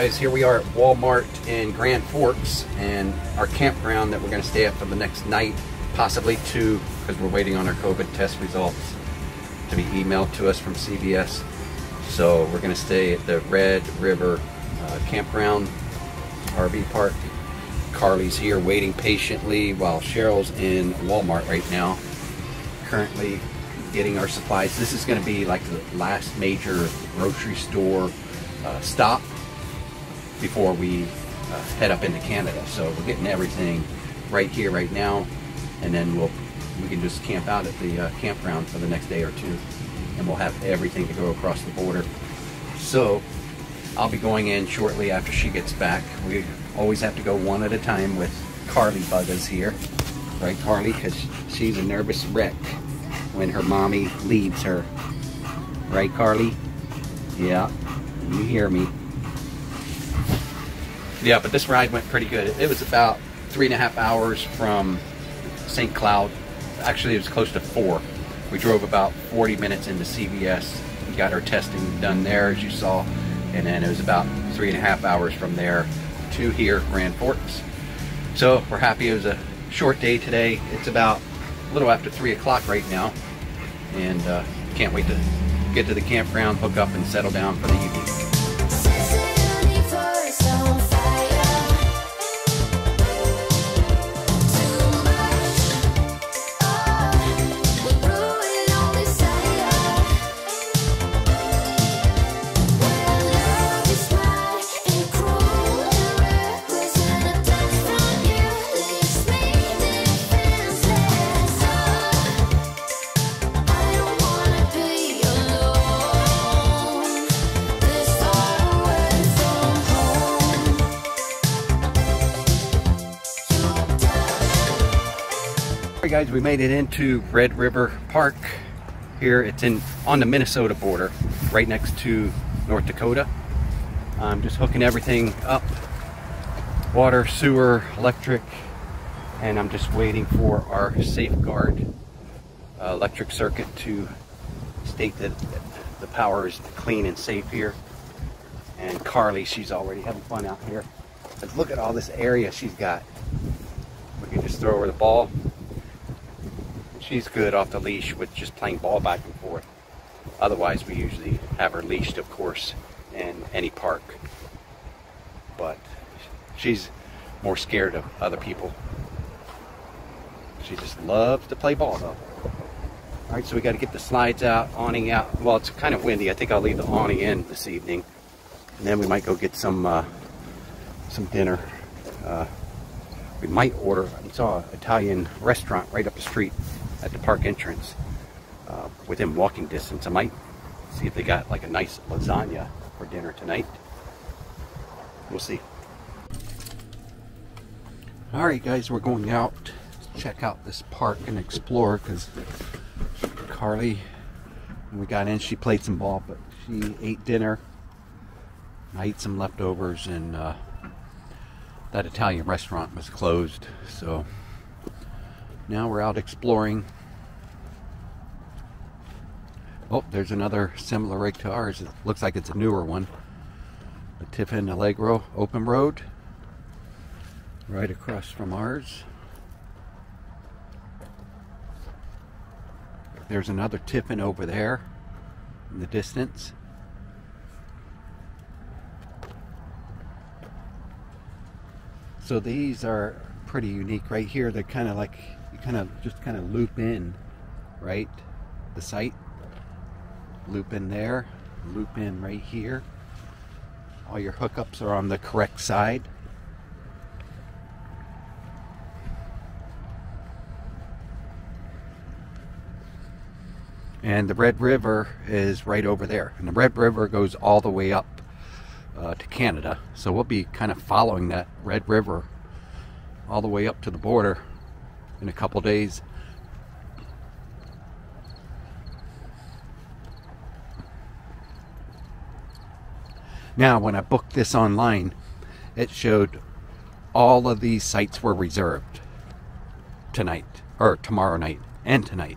guys, here we are at Walmart in Grand Forks, and our campground that we're going to stay at for the next night, possibly two, because we're waiting on our COVID test results to be emailed to us from CVS. So we're going to stay at the Red River campground RV park. Carly's here waiting patiently while Cheryl's in Walmart right now, currently getting our supplies. This is going to be like the last major grocery store stop before we head up into Canada. So we're getting everything right here right now, and then we can just camp out at the campground for the next day or two, and we'll have everything to go across the border. So I'll be going in shortly after she gets back. We always have to go one at a time with Carly Buggas here, right Carly? Because she's a nervous wreck when her mommy leaves her. Right, Carly? Yeah, you hear me. Yeah, but this ride went pretty good. It was about 3.5 hours from St. Cloud. Actually, it was close to 4. We drove about 40 minutes into CVS. We got our testing done there, as you saw. And then it was about 3.5 hours from there to here, Grand Forks. So we're happy. It was a short day today. It's about a little after 3 o'clock right now, and can't wait to get to the campground, hook up, and settle down for the evening. Alright guys, we made it into Red River Park. Here it's on the Minnesota border, right next to North Dakota. I'm just hooking everything up, water, sewer, electric, and I'm just waiting for our safeguard electric circuit to state that the power is clean and safe here. And Carly, she's already having fun out here. But look at all this area she's got. We can just throw her the ball. She's good off the leash with just playing ball back and forth. Otherwise, we usually have her leashed, of course, in any park. But she's more scared of other people. She just loves to play ball, though. All right, so we got to get the slides out, awning out. Well, it's kind of windy. I think I'll leave the awning in this evening, and then we might go get some dinner. We might order. I saw an Italian restaurant right up the street at the park entrance, within walking distance. I might see if they got like a nice lasagna for dinner tonight. We'll see. Alright guys, we're going out to check out this park and explore, because Carly, when we got in, she played some ball, but she ate dinner. I ate some leftovers, and that Italian restaurant was closed. So now we're out exploring. Oh, there's another similar rig to ours. It looks like it's a newer one. The Tiffin Allegro open road, right across from ours. There's another Tiffin over there in the distance. So these are pretty unique right here. They're kind of like, you just kind of loop in, right? The site, loop in there, loop in right here. All your hookups are on the correct side. And the Red River is right over there. And the Red River goes all the way up to Canada. So we'll be kind of following that Red River all the way up to the border in a couple days. Now, when I booked this online, it showed all of these sites were reserved tonight, or tomorrow night, and tonight.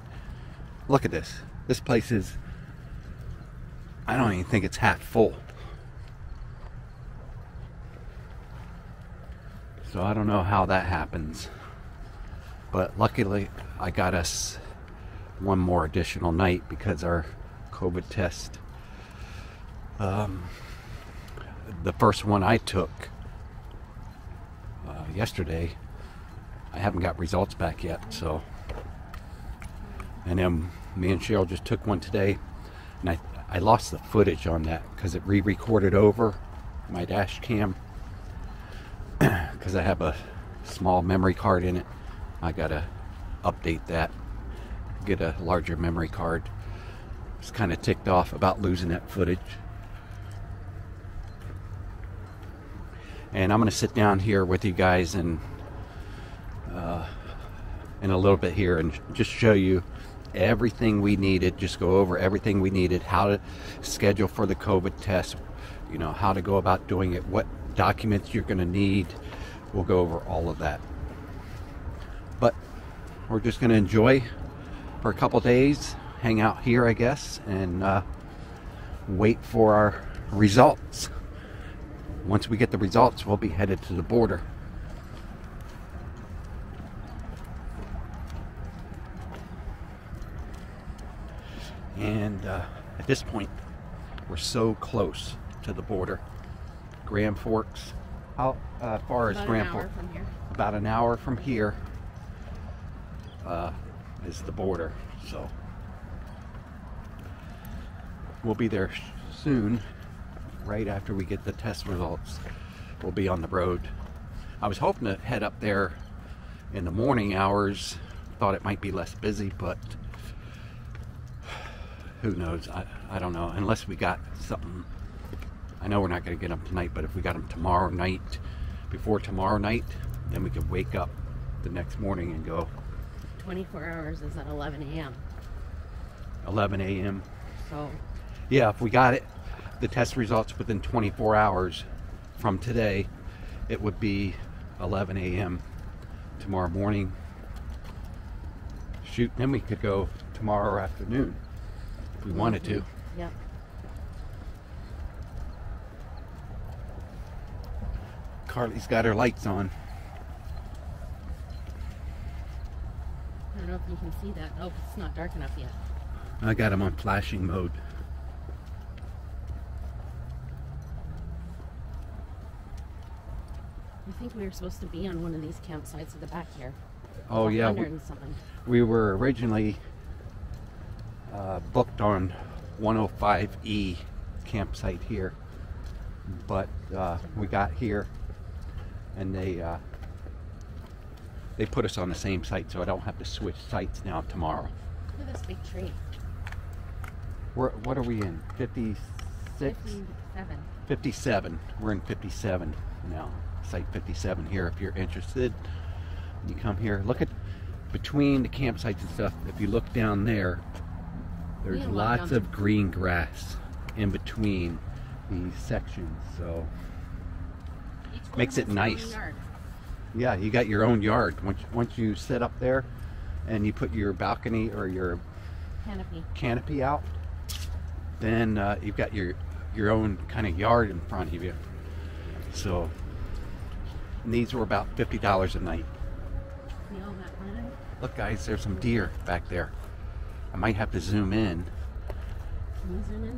Look at this. This place is, I don't even think it's half full. So I don't know how that happens. But luckily I got us one more additional night because our COVID test, the first one I took yesterday, I haven't got results back yet. So, and then me and Cheryl just took one today, and I lost the footage on that because it re-recorded over my dash cam because I have a small memory card in it. I gotta update that, get a larger memory card. Just kind of ticked off about losing that footage. And I'm gonna sit down here with you guys and in a little bit here and just show you everything we needed, just go over everything we needed, how to schedule for the COVID test, you know, how to go about doing it, what documents you're going to need. We'll go over all of that. But we're just going to enjoy for a couple days, hang out here, I guess, and wait for our results. Once we get the results, we'll be headed to the border. And at this point, we're so close to the border. Grand Forks, how far is Grand Forks? About an hour from here is the border. So we'll be there soon, right after we get the test results. We'll be on the road. I was hoping to head up there in the morning hours. Thought it might be less busy, but who knows? I don't know, unless we got something. I know we're not going to get them tonight, but if we got them tomorrow night, before tomorrow night, then we could wake up the next morning and go. 24 hours is at 11 a.m. 11 a.m. So yeah, if we got it, the test results within 24 hours from today, it would be 11 a.m. tomorrow morning. Shoot, then we could go tomorrow afternoon if we wanted to. Yep. Carly's got her lights on. I don't know if you can see that. Oh, it's not dark enough yet. I got them on flashing mode. I think we were supposed to be on one of these campsites at the back here. Oh yeah, we were originally booked on 105E campsite here, but we got here and they put us on the same site, so I don't have to switch sites now tomorrow. Look at this big tree. What are we in? 56? 57. 57. We're in 57 now. Site 57 here. If you're interested, you come here. Look at between the campsites and stuff. If you look down there, there's lots of green grass in between these sections, so makes it nice. Yeah, you got your own yard. Once you sit up there and you put your balcony or your canopy out, then you've got your own kind of yard in front of you. So and these were about $50 a night. Look guys, there's some deer back there. I might have to zoom in,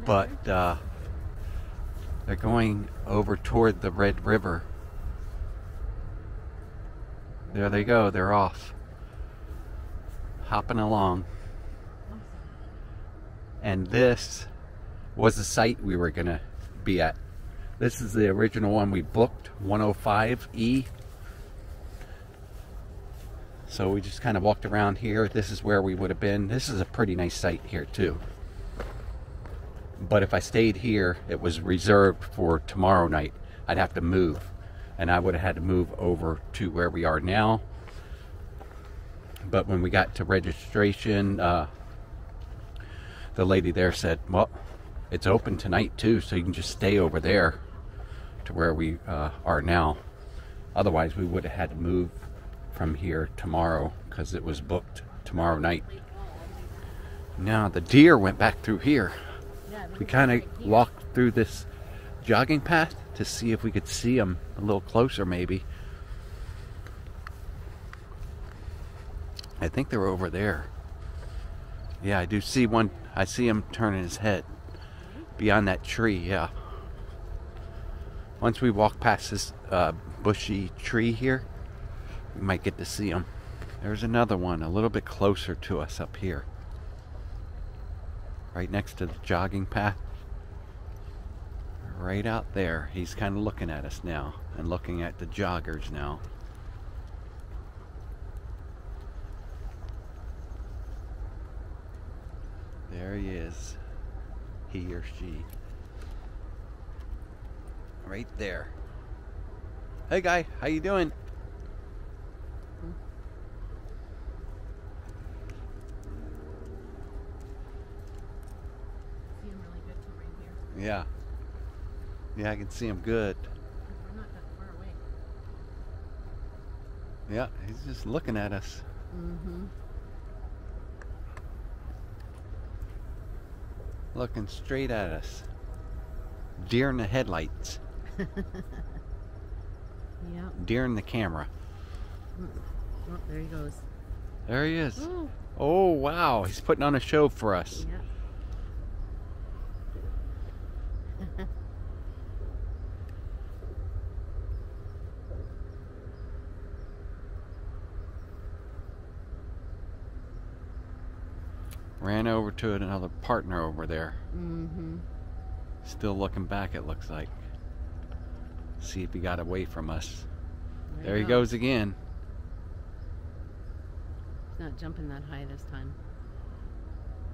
but they're going over toward the Red River. There they go, they're off, hopping along. And this was the site we were gonna be at. This is the original one we booked, 105E. So we just kind of walked around here. This is where we would have been. This is a pretty nice site here too. But if I stayed here, it was reserved for tomorrow night. I'd have to move. And I would have had to move over to where we are now. But when we got to registration, the lady there said, well, it's open tonight too, so you can just stay over there to where we are now. Otherwise, we would have had to move from here tomorrow because it was booked tomorrow night. Now the deer went back through here. We kind of walked through this jogging path to see if we could see them a little closer maybe. I think they're over there. Yeah, I do see one. I see him turning his head beyond that tree, yeah. Once we walk past this bushy tree here, we might get to see him. There's another one a little bit closer to us up here. Right next to the jogging path. Right out there. He's kind of looking at us now and looking at the joggers now. There he is. He or she. Right there. Hey guy, how you doing? See him really good from right here. Yeah. Yeah, I can see him good. We're not that far away. Yeah, he's just looking at us. Mm-hmm. Looking straight at us. Deer in the headlights. Yeah. Deer in the camera. Oh, there he goes. There he is. Ooh. Oh, wow. He's putting on a show for us. Yeah. Ran over to another partner over there. Mm-hmm. Still looking back, it looks like. See if he got away from us. There he goes again. He's not jumping that high this time.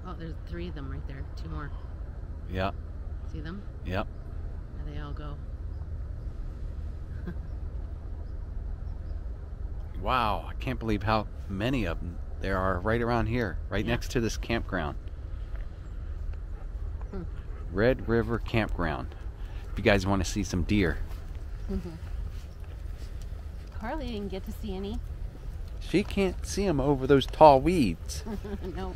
Oh, there's 3 of them right there. 2 more. Yep. See them? Yep. There they all go. Wow, I can't believe how many of them there are right around here, right Yeah. next to this campground. Red River Campground. If you guys want to see some deer. Carly didn't get to see any. She can't see them over those tall weeds. No.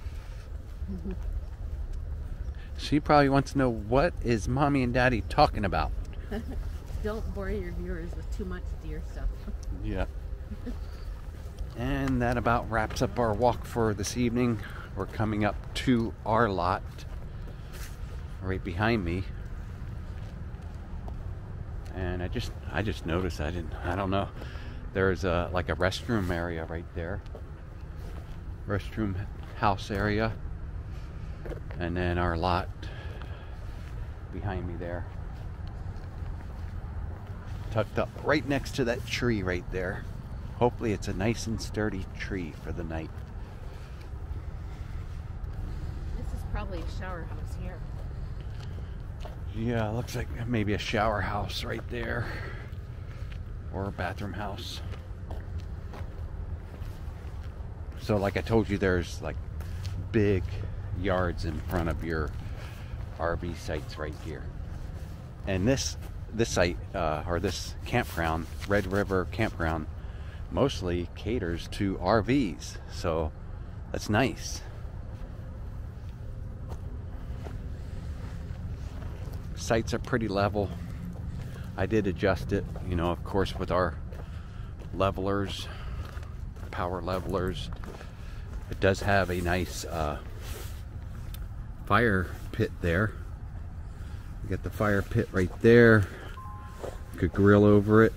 She probably wants to know, what is Mommy and Daddy talking about? Don't bore your viewers with too much deer stuff. Yeah. And that about wraps up our walk for this evening. We're coming up to our lot right behind me. And I just noticed, I don't know. There's like a restroom area right there. Restroom house area. And then our lot behind me there. Tucked up right next to that tree right there. Hopefully it's a nice and sturdy tree for the night. This is probably a shower house here. Yeah, looks like maybe a shower house right there. Or a bathroom house. So like I told you, there's like big yards in front of your RV sites right here. And this site, or this campground, Red River Campground, mostly caters to RVs, so that's nice. Sites are pretty level. I did adjust it, you know, of course, with our levelers, power levelers. It does have a nice fire pit there. You got the fire pit right there. You could grill over it.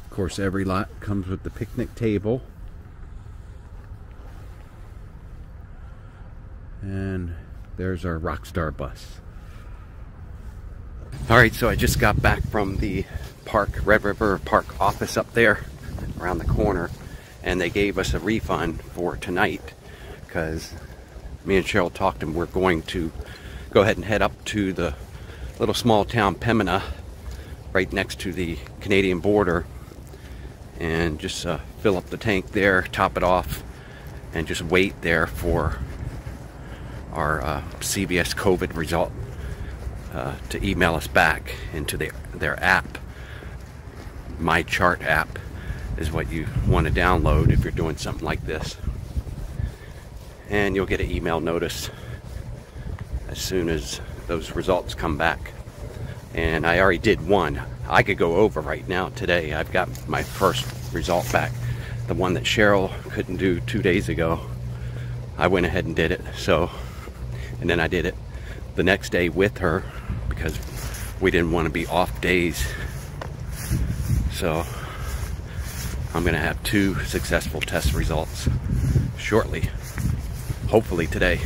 Of course, every lot comes with the picnic table. And there's our Rockstar bus. Alright, so I just got back from the park, Red River Park office up there around the corner, and they gave us a refund for tonight because me and Cheryl talked and we're going to go ahead and head up to the little small town Pembina right next to the Canadian border and just fill up the tank there, top it off, and just wait there for our CVS COVID result to email us back into their app. MyCHART App is what you want to download if you're doing something like this. And you'll get an email notice as soon as those results come back. And I already did one. I could go over right now today. I've got my first result back. the one that Cheryl couldn't do 2 days ago, I went ahead and did it. So, and then I did it the next day with her because we didn't want to be off days. So I'm gonna have 2 successful test results shortly, hopefully today.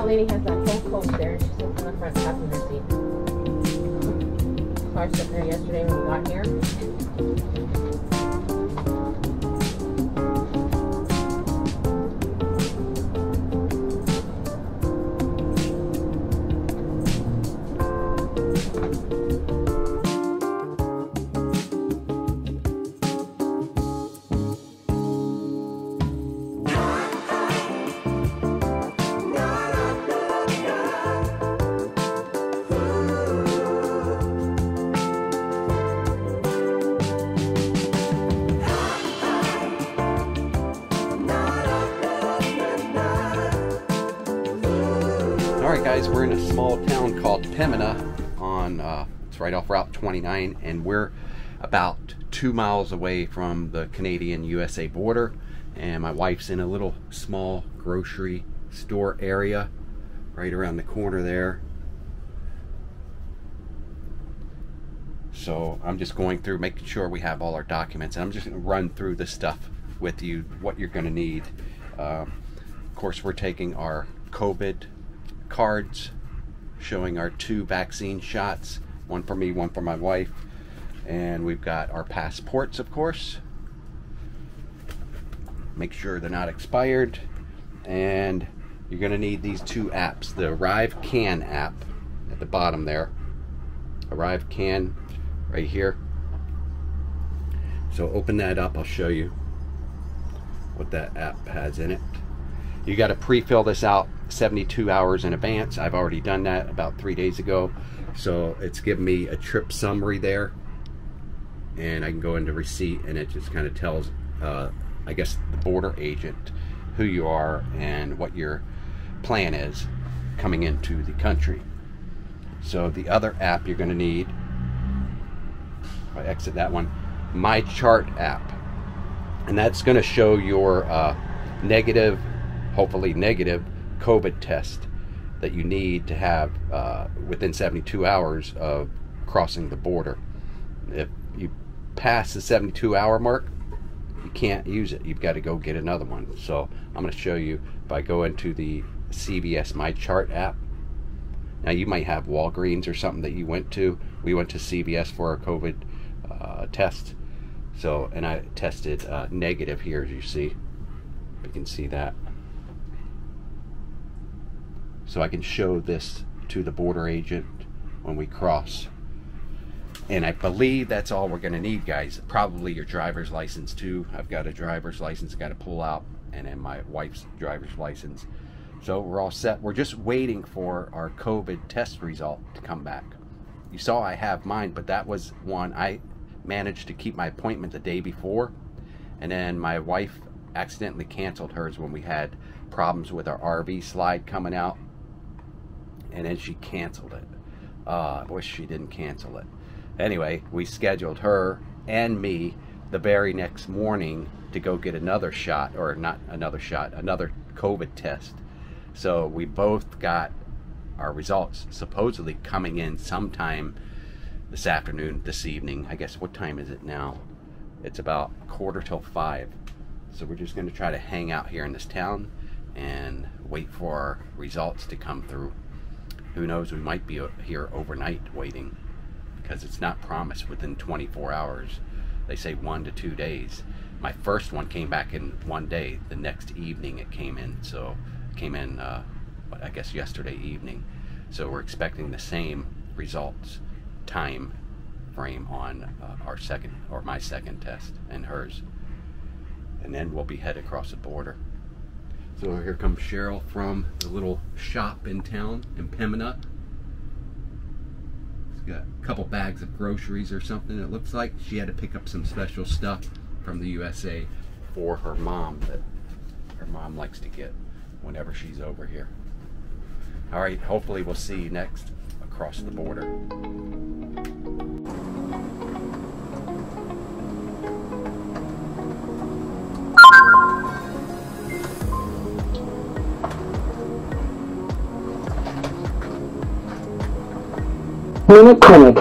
Lady has that whole coat there. She's sitting in the front passenger seat. Car sitting there yesterday when we got here. Alright guys, we're in a small town called Pembina on, it's right off Route 29, and we're about 2 miles away from the Canadian-USA border, and my wife's in a little small grocery store area right around the corner there. So I'm just going through making sure we have all our documents, and I'm just going to run through this stuff with you, what you're going to need. Of course, we're taking our COVID cards showing our 2 vaccine shots, one for me, one for my wife, and we've got our passports, of course. Make sure they're not expired, and you're going to need these 2 apps, the ARRIVECAN app at the bottom there, ARRIVECAN right here. So open that up, I'll show you what that app has in it. You got to pre-fill this out 72 hours in advance. I've already done that about 3 days ago. So it's giving me a trip summary there, and I can go into receipt, and it just kind of tells, I guess, the border agent who you are and what your plan is coming into the country. So the other app you're going to need, if I exit that one, MyCHART App, and that's going to show your negative, hopefully negative, COVID test that you need to have within 72 hours of crossing the border. If you pass the 72-hour mark, you can't use it. You've got to go get another one. So I'm going to show you if I go into the CVS MyCHART app. Now you might have Walgreens or something that you went to. We went to CVS for our COVID test. So, and I tested negative here, as you see. You can see that. So I can show this to the border agent when we cross. And I believe that's all we're going to need, guys. Probably your driver's license too. I've got a driver's license got to pull out, and then my wife's driver's license. So we're all set. We're just waiting for our COVID test result to come back. You saw I have mine, but that was one I managed to keep my appointment the day before, and then my wife accidentally canceled hers when we had problems with our RV slide coming out, and then she canceled it. I wish she didn't cancel it. Anyway, we scheduled her and me the very next morning to go get another shot, or not another shot, another COVID test. So we both got our results supposedly coming in sometime this afternoon, this evening. I guess, what time is it now? It's about 4:45. So we're just going to try to hang out here in this town and wait for our results to come through. Who knows, we might be here overnight waiting, because it's not promised within 24 hours. They say 1 to 2 days. My first one came back in 1 day. The next evening it came in. So it came in, I guess, yesterday evening. So we're expecting the same results time frame on our second, or my second test, and hers. And then we'll be headed across the border. So here comes Cheryl from the little shop in town in Pembina. She's got a couple bags of groceries or something, it looks like. She had to pick up some special stuff from the USA for her mom that her mom likes to get whenever she's over here. All right, hopefully we'll see you next across the border. Minute Clinic.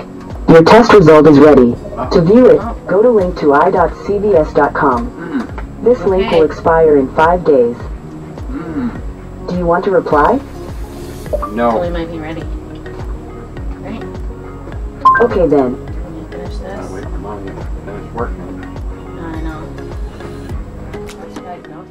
Your test result is ready. To view it, go to link to i.cvs.com. This link will expire in 5 days. Do you want to reply? No. So we might be ready. Right? Okay then. Can you finish this? Wait for mom to finish working. I know. That's right, no.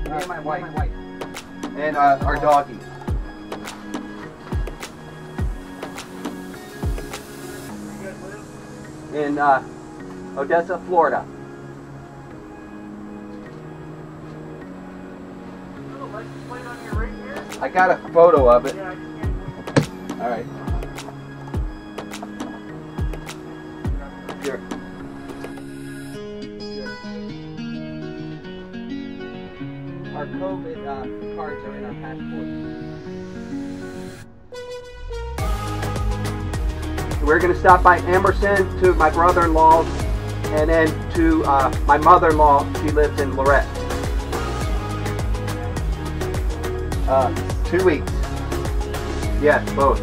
Me and my wife. And our doggy. In Odessa, Florida. I got a photo of it. All right. Here. Our COVID cards are in our passport. We're going to stop by Emerson to my brother-in-law's, and then to my mother-in-law. She lives in Lorette. 2 weeks. Yes, both.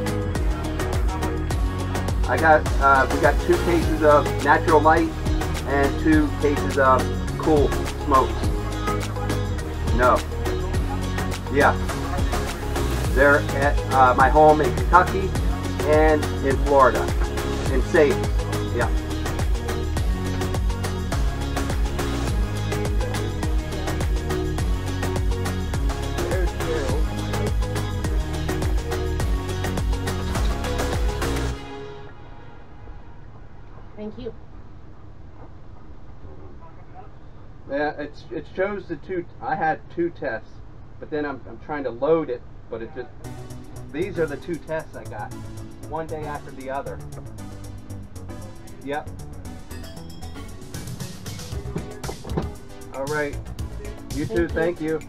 We got 2 cases of natural light and 2 cases of cool smokes. No. Yeah. They're at my home in Kentucky and in Florida. And safe. Yeah. There's Carol. Thank you. Yeah, it shows the 2. I had 2 tests, but then I'm trying to load it, but it just. These are the 2 tests I got, one day after the other. Yep. All right. You too. Thank you.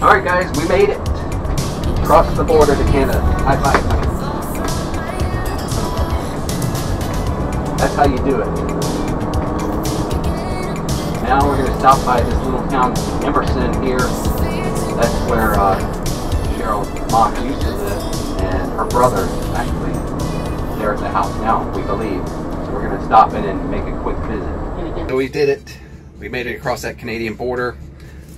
Alright guys, we made it. Across the border to Canada. High five. That's how you do it. Now we're going to stop by this little town, Emerson here. That's where Cheryl's mom used to live, and her brother actually there at the house now, we believe. So we're going to stop in and make a quick visit. So we did it. We made it across that Canadian border.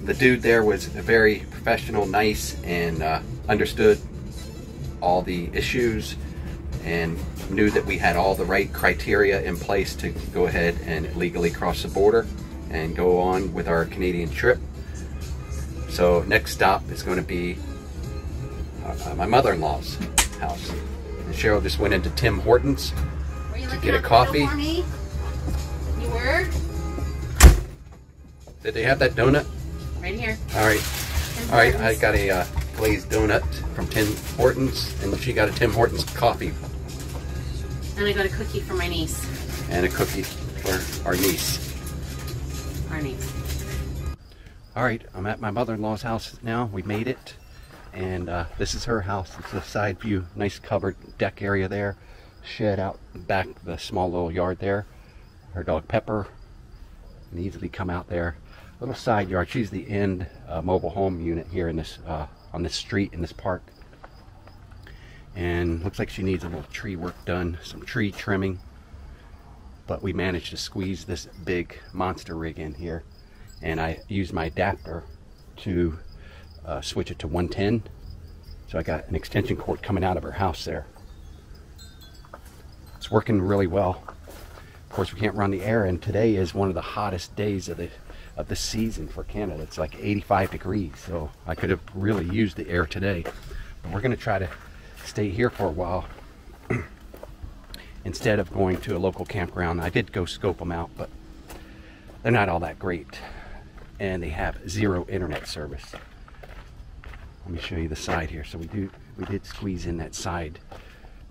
The dude there was very professional, nice, and understood all the issues and knew that we had all the right criteria in place to go ahead and legally cross the border and go on with our Canadian trip. So next stop is going to be my mother-in-law's house. And Cheryl just went into Tim Hortons to get a coffee. You were? Did they have that donut? Right here. All right. All right, I got a glazed donut from Tim Hortons, and she got a Tim Hortons coffee. And I got a cookie for my niece. And a cookie for our niece. Our niece. All right, I'm at my mother-in-law's house now. We made it, and this is her house. It's a side view, nice covered deck area there. Shed out back, the small little yard there. Her dog Pepper can easily come out there. Little side yard. She's the end mobile home unit here in this on this street in this park. And looks like she needs a little tree work done, some tree trimming. But we managed to squeeze this big monster rig in here, and I used my adapter to switch it to 110. So I got an extension cord coming out of her house there. It's working really well. Of course, we can't run the air, and today is one of the hottest days of the season for Canada. It's like 85 degrees, so I could have really used the air today. But we're going to try to stay here for a while instead of going to a local campground. I did go scope them out, but they're not all that great, and they have zero internet service. Let me show you the side here. So we did squeeze in that side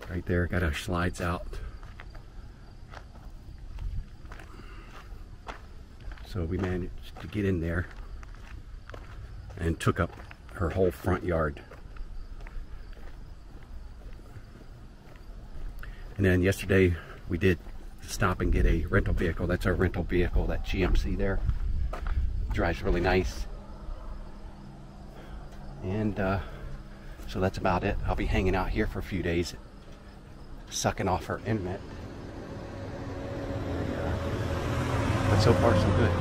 right there. Got our slides out. So we managed to get in there and took up her whole front yard. And then yesterday we did stop and get a rental vehicle. That's our rental vehicle, that GMC there. Drives really nice. And so that's about it. I'll be hanging out here for a few days, sucking off her internet. But so far so good.